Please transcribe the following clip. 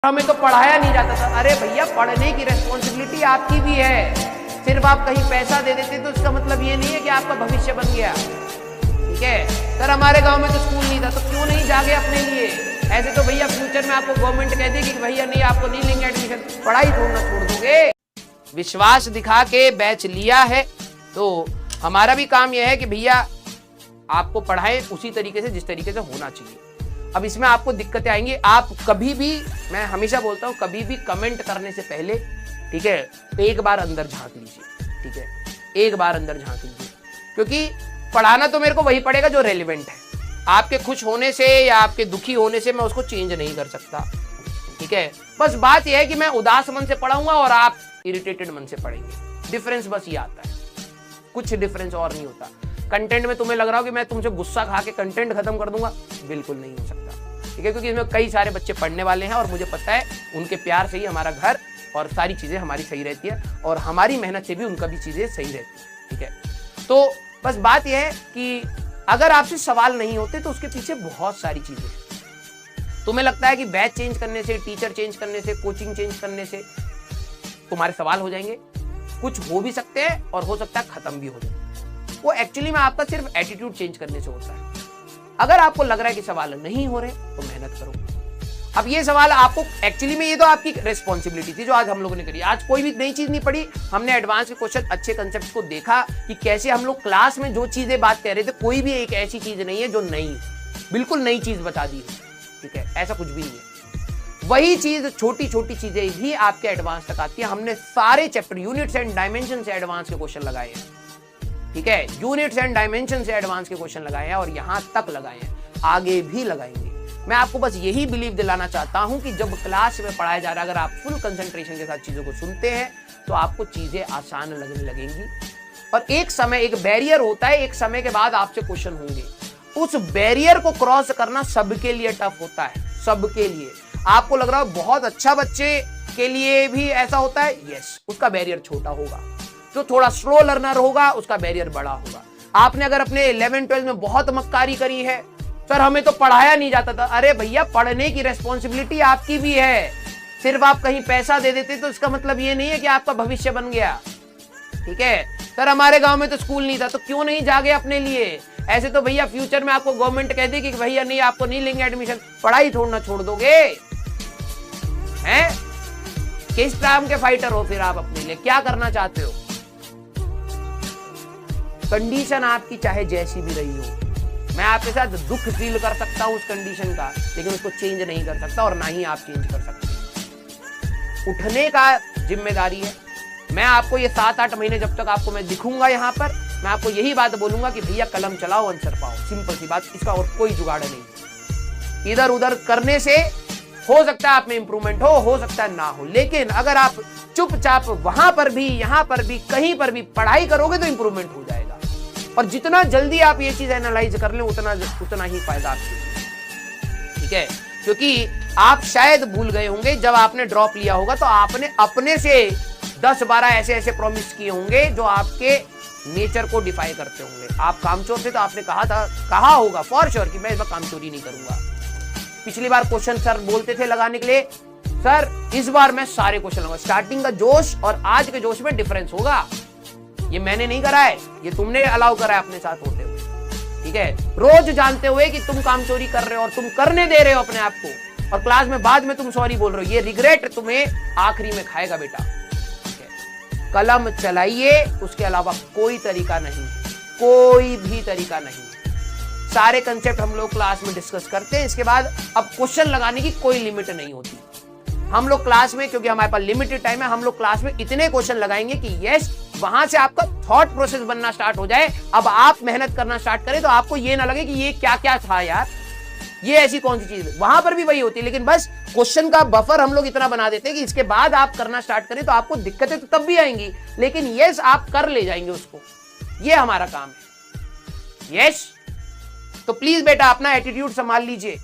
हमें तो पढ़ाया नहीं जाता था। अरे भैया, पढ़ने की रिस्पॉन्सिबिलिटी आपकी भी है। सिर्फ आप कहीं पैसा दे देते तो इसका मतलब ये नहीं है कि आपका भविष्य बन गया। ठीक है सर, हमारे गांव में तो स्कूल नहीं था, तो क्यों नहीं जागे अपने लिए? ऐसे तो भैया फ्यूचर में आपको गवर्नमेंट कह देगी कि भैया नहीं, आपको नहीं लेंगे एडमिशन, पढ़ाई छोड़ना छोड़ दोगे। विश्वास दिखा के बैच लिया है तो हमारा भी काम यह है कि भैया आपको पढ़ाएं उसी तरीके से जिस तरीके से होना चाहिए। अब इसमें आपको दिक्कतें आएंगी। आप कभी भी, मैं हमेशा बोलता हूं, कभी भी कमेंट करने से पहले, ठीक है, एक बार अंदर झांक लीजिए। ठीक है, एक बार अंदर झांक लीजिए, क्योंकि पढ़ाना तो मेरे को वही पड़ेगा जो रेलिवेंट है। आपके खुश होने से या आपके दुखी होने से मैं उसको चेंज नहीं कर सकता। ठीक है, बस बात यह है कि मैं उदास मन से पढ़ाऊंगा और आप इरिटेटेड मन से पढ़ेंगे। डिफरेंस बस ये आता है, कुछ डिफरेंस और नहीं होता। कंटेंट में तुम्हें लग रहा हो कि मैं तुमसे गुस्सा खा के कंटेंट खत्म कर दूंगा, बिल्कुल नहीं हो सकता। ठीक है, क्योंकि इसमें कई सारे बच्चे पढ़ने वाले हैं और मुझे पता है उनके प्यार से ही हमारा घर और सारी चीजें हमारी सही रहती है और हमारी मेहनत से भी उनका भी चीजें सही रहती है। ठीक है, तो बस बात यह है कि अगर आपसे सवाल नहीं होते तो उसके पीछे बहुत सारी चीजें हैं। तुम्हें लगता है कि बैच चेंज करने से, टीचर चेंज करने से, कोचिंग चेंज करने से तुम्हारे सवाल हो जाएंगे। कुछ हो भी सकते हैं और हो सकता है खत्म भी हो जाए। वो एक्चुअली में आपका सिर्फ एटीट्यूड चेंज करने से होता है। अगर आपको लग रहा है कि सवाल नहीं हो रहे तो मेहनत करो। अब ये सवाल आपको एक्चुअली में, ये तो आपकी रिस्पॉन्सिबिलिटी थी जो आज हम लोगों ने करी। आज कोई भी नई चीज नहीं पढ़ी, हमने एडवांस के क्वेश्चन, अच्छे कंसेप्ट को देखा कि कैसे हम लोग क्लास में जो चीजें बात कर रहे थे, कोई भी एक ऐसी चीज नहीं है जो नई, बिल्कुल नई चीज बता दी है। ठीक है, ऐसा कुछ भी नहीं है। वही चीज, छोटी छोटी चीजें भी आपके एडवांस तक आती है। हमने सारे चैप्टर, यूनिट्स एंड डायमेंशन से एडवांस के क्वेश्चन लगाए हैं। ठीक है, यूनिट्स एंड डायमेंशन से एडवांस के क्वेश्चन लगाए हैं और यहां तक लगाए हैं, आगे भी लगाएंगे। मैं आपको बस यही बिलीव दिलाना चाहता हूं कि जब क्लास में पढ़ाया जा रहा है, अगर आप फुल कंसंट्रेशन के साथ चीजों को सुनते हैं तो आपको चीजें आसान लगने लगेंगी। और एक समय, एक बैरियर होता है, एक समय के बाद आपसे क्वेश्चन होंगे। उस बैरियर को क्रॉस करना सबके लिए टफ होता है, सबके लिए। आपको लग रहा है बहुत अच्छा बच्चे के लिए भी ऐसा होता है, यस, उसका बैरियर छोटा होगा। जो थोड़ा स्लो लर्नर होगा उसका बैरियर बड़ा होगा। आपने अगर अपने 11-12 में बहुत मक्कारी करी है, सर हमें तो पढ़ाया नहीं जाता था। अरे भैया, पढ़ने की रिस्पॉन्सिबिलिटी आपकी भी है। सिर्फ आप कहीं पैसा दे देते तो इसका मतलब ये नहीं है कि आपका भविष्य बन गया। ठीक है सर, हमारे गांव में तो स्कूल नहीं था, तो क्यों नहीं जागे अपने लिए? ऐसे तो भैया फ्यूचर में आपको गवर्नमेंट कह देगी कि भैया नहीं, आपको नहीं लेंगे एडमिशन, पढ़ाई छोड़ना छोड़ दोगे। हैं, किस टाइम के फाइटर हो फिर आप? अपने लिए क्या करना चाहते हो? कंडीशन आपकी चाहे जैसी भी रही हो, मैं आपके साथ दुख फील कर सकता हूं उस कंडीशन का, लेकिन उसको चेंज नहीं कर सकता और ना ही आप चेंज कर सकते। उठने का जिम्मेदारी है। मैं आपको ये 7-8 महीने जब तक आपको मैं दिखूंगा यहाँ पर, मैं आपको यही बात बोलूंगा कि भैया कलम चलाओ, आंसर पाओ। सिंपल सी बात, इसका और कोई जुगाड़ नहीं। इधर उधर करने से हो सकता है आप में इंप्रूवमेंट हो सकता है ना हो, लेकिन अगर आप चुपचाप वहां पर भी, यहां पर भी, कहीं पर भी पढ़ाई करोगे तो इंप्रूवमेंट हो जाएगा। और जितना जल्दी आप ये चीज एनालाइज कर लें उतना ही फायदा आपको। ठीक है, क्योंकि आप शायद भूल गए होंगे, जब आपने ड्रॉप लिया होगा तो आपने अपने से 10-12 ऐसे प्रॉमिस किए होंगे जो आपके नेचर को डिफाई करते होंगे। आप कामचोर थे तो आपने कहा होगा फॉर श्योर कि मैं इस बार कामचोरी नहीं करूंगा। पिछली बार क्वेश्चन सर बोलते थे लगाने के लिए, सर इस बार मैं सारे क्वेश्चन लूंगा। स्टार्टिंग का जोश और आज के जोश में डिफरेंस होगा। ये मैंने नहीं करा है, ये तुमने अलाउ करा है अपने साथ होते हुए। ठीक है, रोज जानते हुए कि तुम काम चोरी कर रहे हो और तुम करने दे रहे हो अपने आप को, और क्लास में बाद में तुम सॉरी बोल रहे हो। ये रिग्रेट तुम्हें आखिरी में खाएगा बेटा। ठीक है, कलम चलाइए, उसके अलावा कोई तरीका नहीं, कोई भी तरीका नहीं। सारे कंसेप्ट हम लोग क्लास में डिस्कस करते हैं। इसके बाद अब क्वेश्चन लगाने की कोई लिमिट नहीं होती। हम लोग क्लास में, क्योंकि हमारे पास लिमिटेड टाइम है, हम लोग क्लास में इतने क्वेश्चन लगाएंगे कि यस, वहां से आपका थॉट प्रोसेस बनना स्टार्ट हो जाए। अब आप मेहनत करना स्टार्ट करें तो आपको ये ना लगे कि ये क्या क्या था यार, ये ऐसी कौन सी चीज है। वहां पर भी वही होती है, लेकिन बस क्वेश्चन का बफर हम लोग इतना बना देते हैं कि इसके बाद आप करना स्टार्ट करें तो आपको दिक्कतें तो तब भी आएंगी, लेकिन यस, आप कर ले जाएंगे उसको। ये हमारा काम है। यस, तो प्लीज बेटा अपना एटीट्यूड संभाल लीजिए।